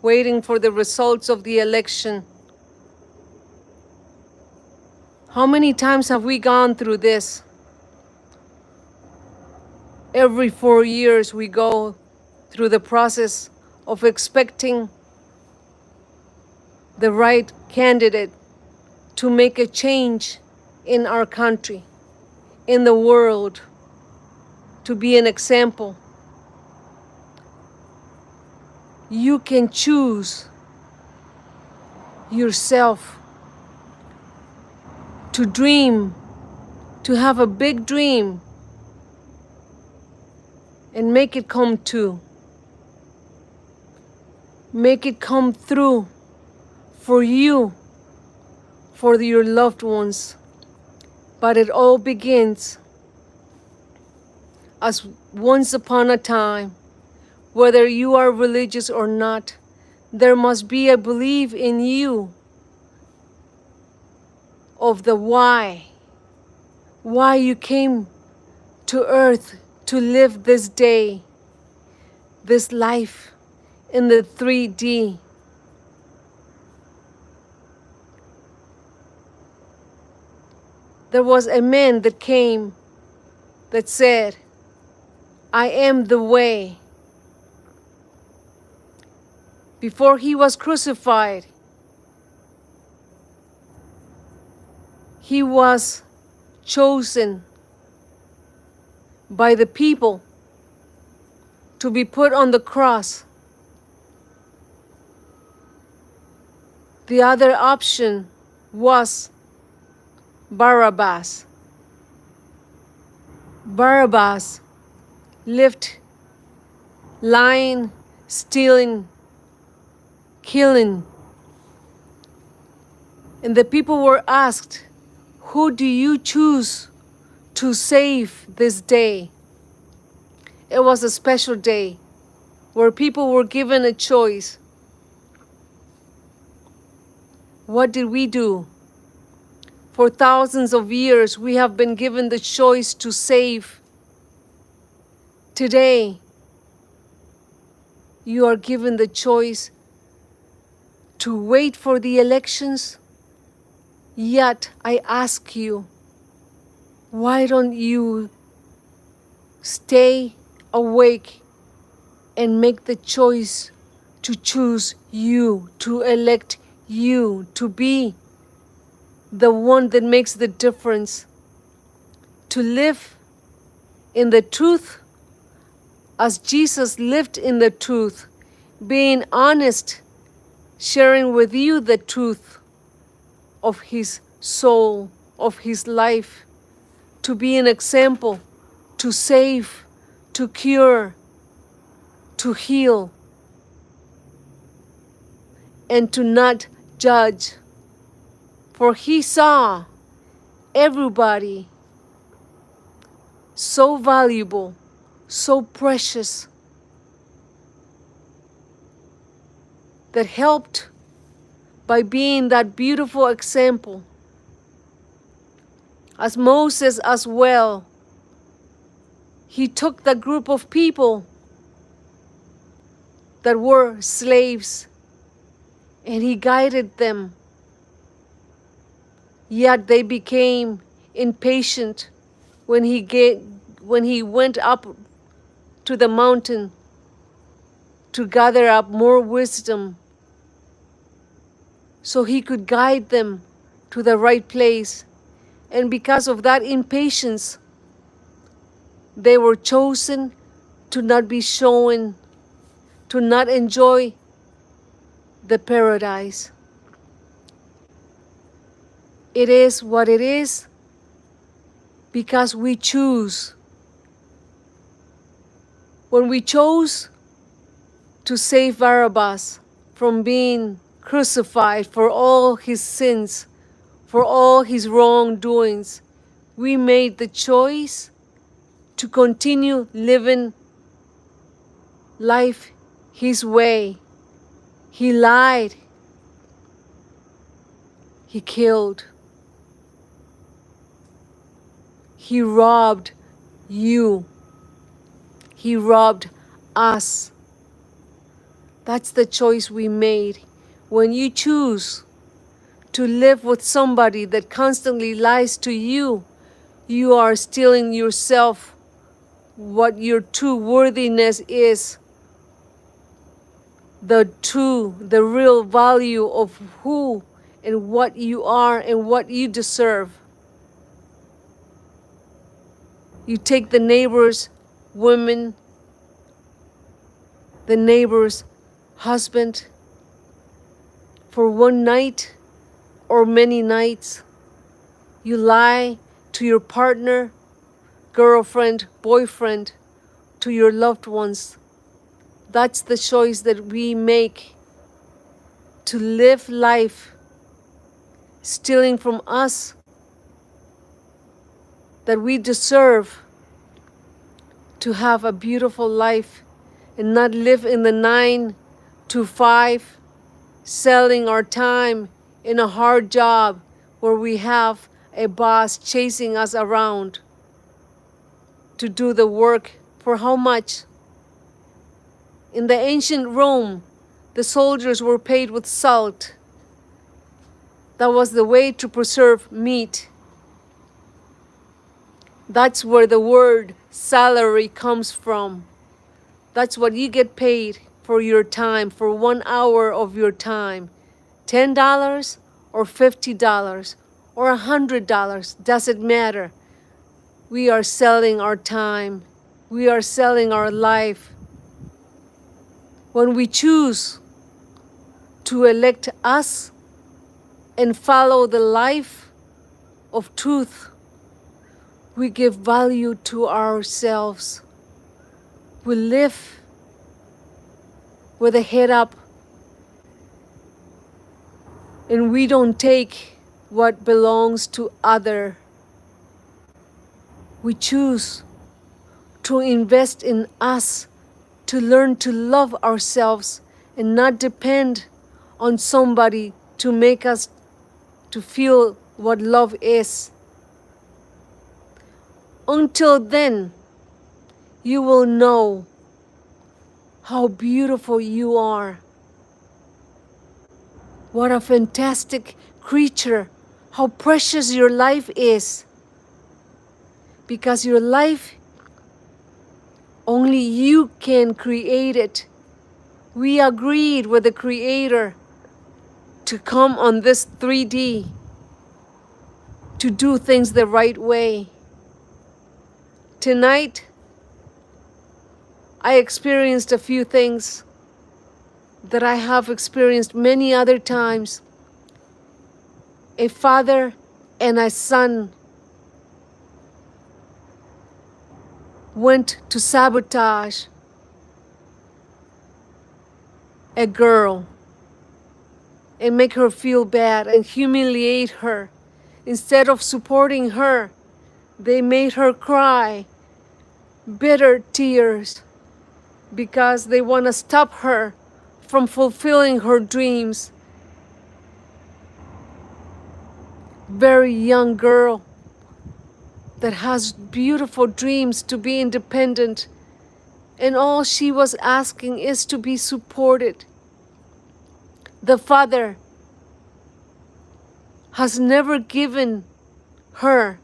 waiting for the results of the election. How many times have we gone through this? Every 4 years we go through the process of expecting the right candidate to make a change in our country, in the world, to be an example. You can choose yourself to dream, to have a big dream and make it come true. Make it come through for you, for your loved ones. But it all begins as once upon a time, whether you are religious or not, there must be a belief in you of the why you came to earth to live this day, this life in the 3D. There was a man that came that said, I am the way. Before he was crucified, he was chosen by the people to be put on the cross. The other option was Barabbas. Barabbas lived lying, stealing, killing. And the people were asked, who do you choose to save this day? It was a special day where people were given a choice. What did we do? For thousands of years, we have been given the choice to save. Today, you are given the choice to wait for the elections. Yet, I ask you, why don't you stay awake and make the choice to choose you, to elect you, to be the one that makes the difference, to live in the truth as Jesus lived in the truth, being honest, sharing with you the truth of his soul, of his life, to be an example, to save, to cure, to heal, and to not judge. For he saw everybody so valuable, so precious, that helped by being that beautiful example. As Moses as well, he took the group of people that were slaves and he guided them. Yet they became impatient when he went up to the mountain to gather up more wisdom so he could guide them to the right place. And because of that impatience, they were chosen to not be shown, to not enjoy the paradise. It is what it is because we choose. When we chose to save Barabbas from being crucified for all his sins, for all his wrongdoings, we made the choice to continue living life his way. He lied. He killed. He robbed you. He robbed us. That's the choice we made. When you choose to live with somebody that constantly lies to you, you are stealing yourself what your true worthiness is, the real value of who and what you are and what you deserve. You take the neighbor's woman, the neighbor's husband for one night or many nights. You lie to your partner, girlfriend, boyfriend, to your loved ones. That's the choice that we make, to live life stealing from us that we deserve to have a beautiful life and not live in the 9 to 5, selling our time in a hard job where we have a boss chasing us around to do the work for how much? In the ancient Rome, the soldiers were paid with salt. That was the way to preserve meat. That's where the word salary comes from. That's what you get paid for your time, for 1 hour of your time. $10 or $50 or $100, doesn't matter. We are selling our time. We are selling our life. When we choose to elect us and follow the life of truth, we give value to ourselves. We live with a head up, and we don't take what belongs to other. We choose to invest in us, to learn to love ourselves and not depend on somebody to make us to feel what love is. Until then, you will know how beautiful you are. What a fantastic creature, how precious your life is. Because your life, only you can create it. We agreed with the Creator to come on this 3D, to do things the right way. Tonight, I experienced a few things that I have experienced many other times. A father and a son went to sabotage a girl and make her feel bad and humiliate her. Instead of supporting her, they made her cry bitter tears because they want to stop her from fulfilling her dreams. Very young girl that has beautiful dreams to be independent, and all she was asking is to be supported. The father has never given her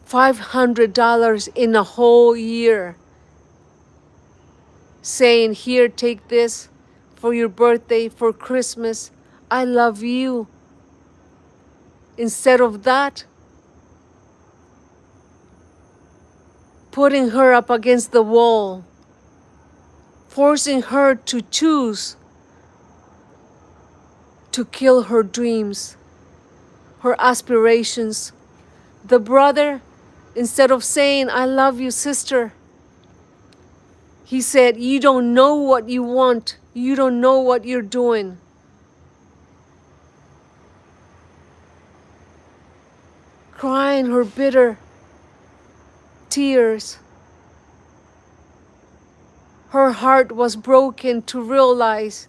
$500 in a whole year, saying, "Here, take this for your birthday, for Christmas. I love you." Instead of that, putting her up against the wall, forcing her to choose to kill her dreams, her aspirations. The brother, instead of saying, "I love you, sister," he said, "You don't know what you want. You don't know what you're doing." Crying her bitter tears. Her heart was broken to realize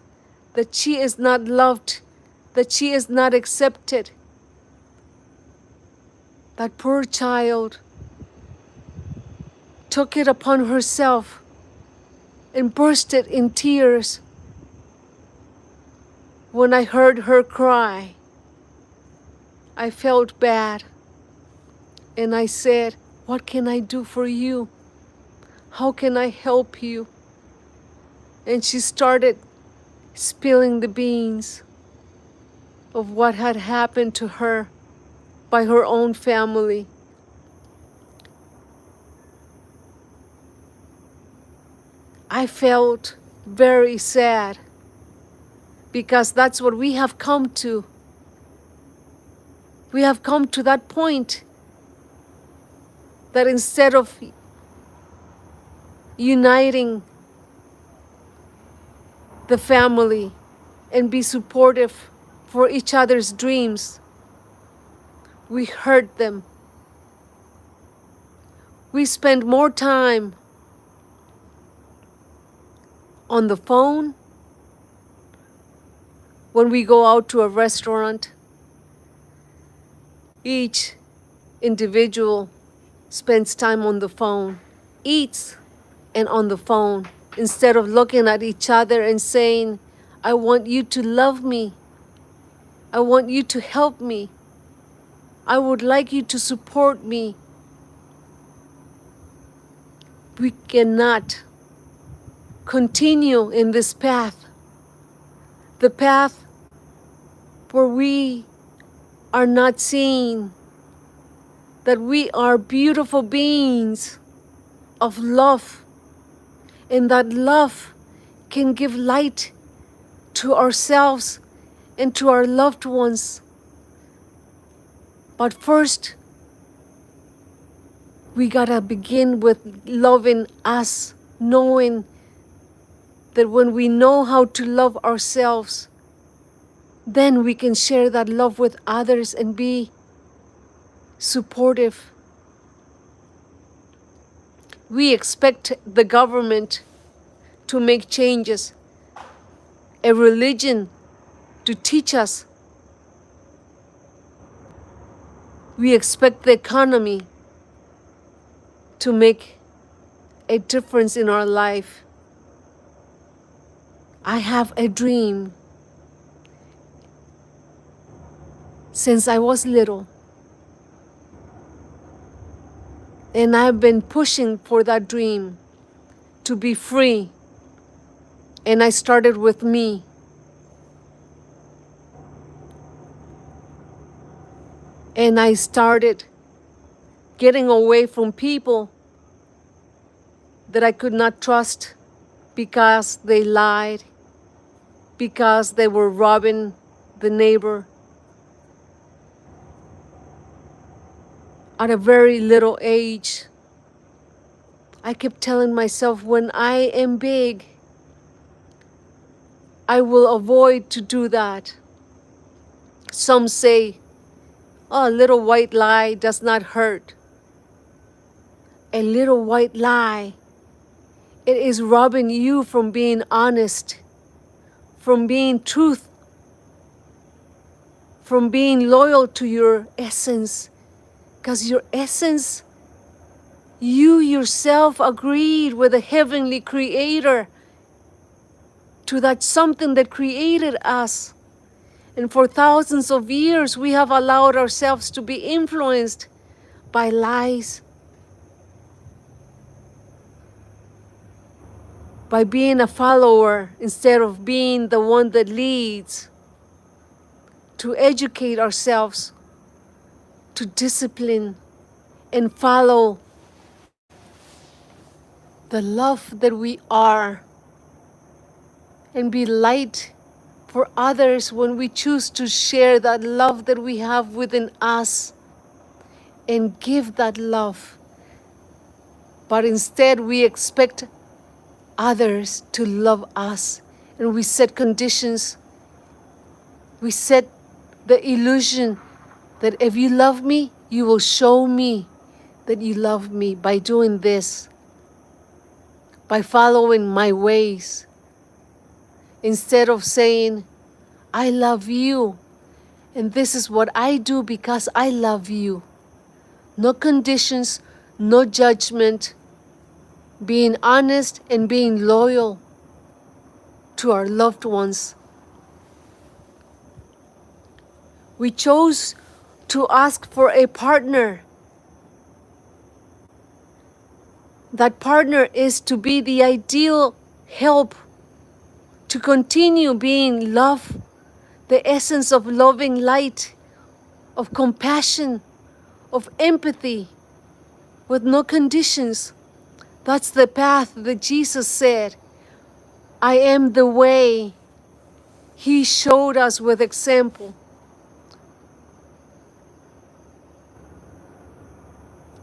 that she is not loved, that she is not accepted. That poor child took it upon herself and bursted in tears when I heard her cry. I felt bad, and I said, "What can I do for you? How can I help you?" And she started spilling the beans of what had happened to her by her own family. I felt very sad because that's what we have come to. We have come to that point that instead of uniting the family and be supportive for each other's dreams, we hurt them. We spend more time on the phone when we go out to a restaurant. Each individual spends time on the phone, eats and on the phone, instead of looking at each other and saying, "I want you to love me. I want you to help me. I would like you to support me." We cannot continue in this path, the path where we are not seeing that we are beautiful beings of love, and that love can give light to ourselves and to our loved ones. But first, we gotta begin with loving us, knowing that when we know how to love ourselves, then we can share that love with others and be supportive. We expect the government to make changes, a religion to teach us. We expect the economy to make a difference in our life. I have a dream since I was little, and I've been pushing for that dream to be free. And I started with me. And I started getting away from people that I could not trust because they lied, because they were robbing the neighbor. At a very little age, I kept telling myself, when I am big, I will avoid to do that. Some say, "Oh, a little white lie does not hurt." A little white lie, it is robbing you from being honest, from being truth, from being loyal to your essence. Because your essence, you yourself agreed with the heavenly creator to that something that created us. And for thousands of years, we have allowed ourselves to be influenced by lies, by being a follower instead of being the one that leads, to educate ourselves, to discipline and follow the love that we are, and be light for others when we choose to share that love that we have within us and give that love. But instead, we expect others to love us, and we set conditions. We set the illusion that if you love me, you will show me that you love me by doing this, by following my ways. Instead of saying, "I love you, and this is what I do because I love you." No conditions, no judgment, being honest and being loyal to our loved ones. We chose to ask for a partner. That partner is to be the ideal help to continue being love, the essence of loving light, of compassion, of empathy, with no conditions. That's the path that Jesus said, I am the way. He showed us with example.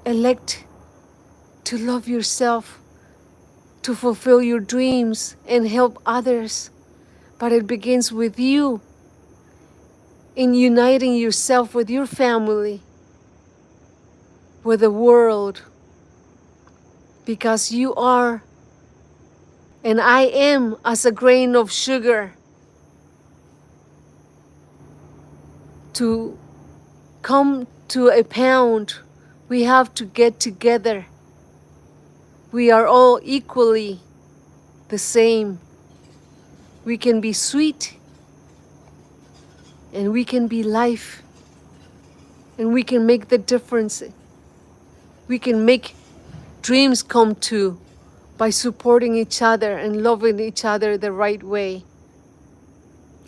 Elect to love yourself, to fulfill your dreams and help others. But it begins with you in uniting yourself with your family, with the world, because you are and I am as a grain of sugar. To come to a pound, we have to get together. We are all equally the same. We can be sweet, and we can be life, and we can make the difference. We can make dreams come true by supporting each other and loving each other the right way.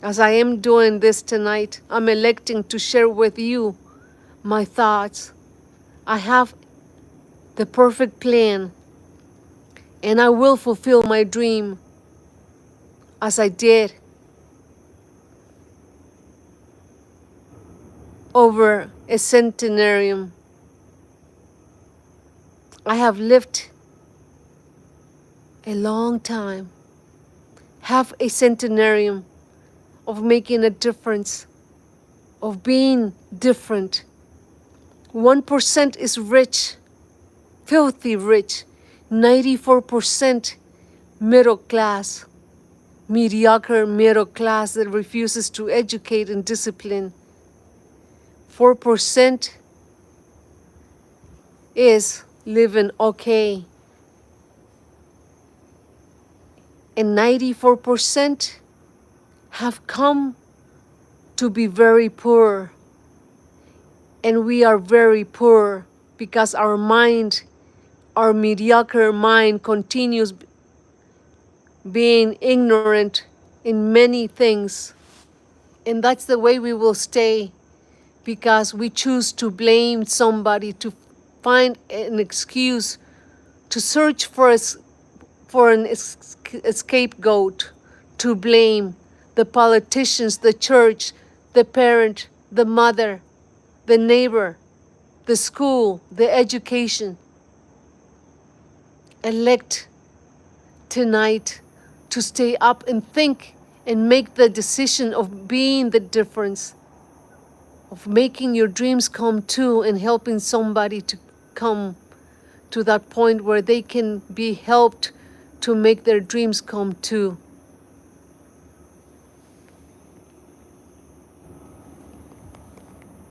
As I am doing this tonight, I'm electing to share with you my thoughts. I have the perfect plan, and I will fulfill my dream as I did over a centenarium. I have lived a long time, have a centenarium of making a difference, of being different. 1% is rich, filthy rich. 94% middle class, mediocre middle class that refuses to educate and discipline. 4% is living okay. And 94% have come to be very poor. And we are very poor because our mind, our mediocre mind, continues being ignorant in many things. And that's the way we will stay, because we choose to blame somebody, to find an excuse, to search for a scapegoat, to blame the politicians, the church, the parent, the mother, the neighbor, the school, the education. Elect tonight to stay up and think and make the decision of being the difference, of making your dreams come true and helping somebody to come to that point where they can be helped to make their dreams come true.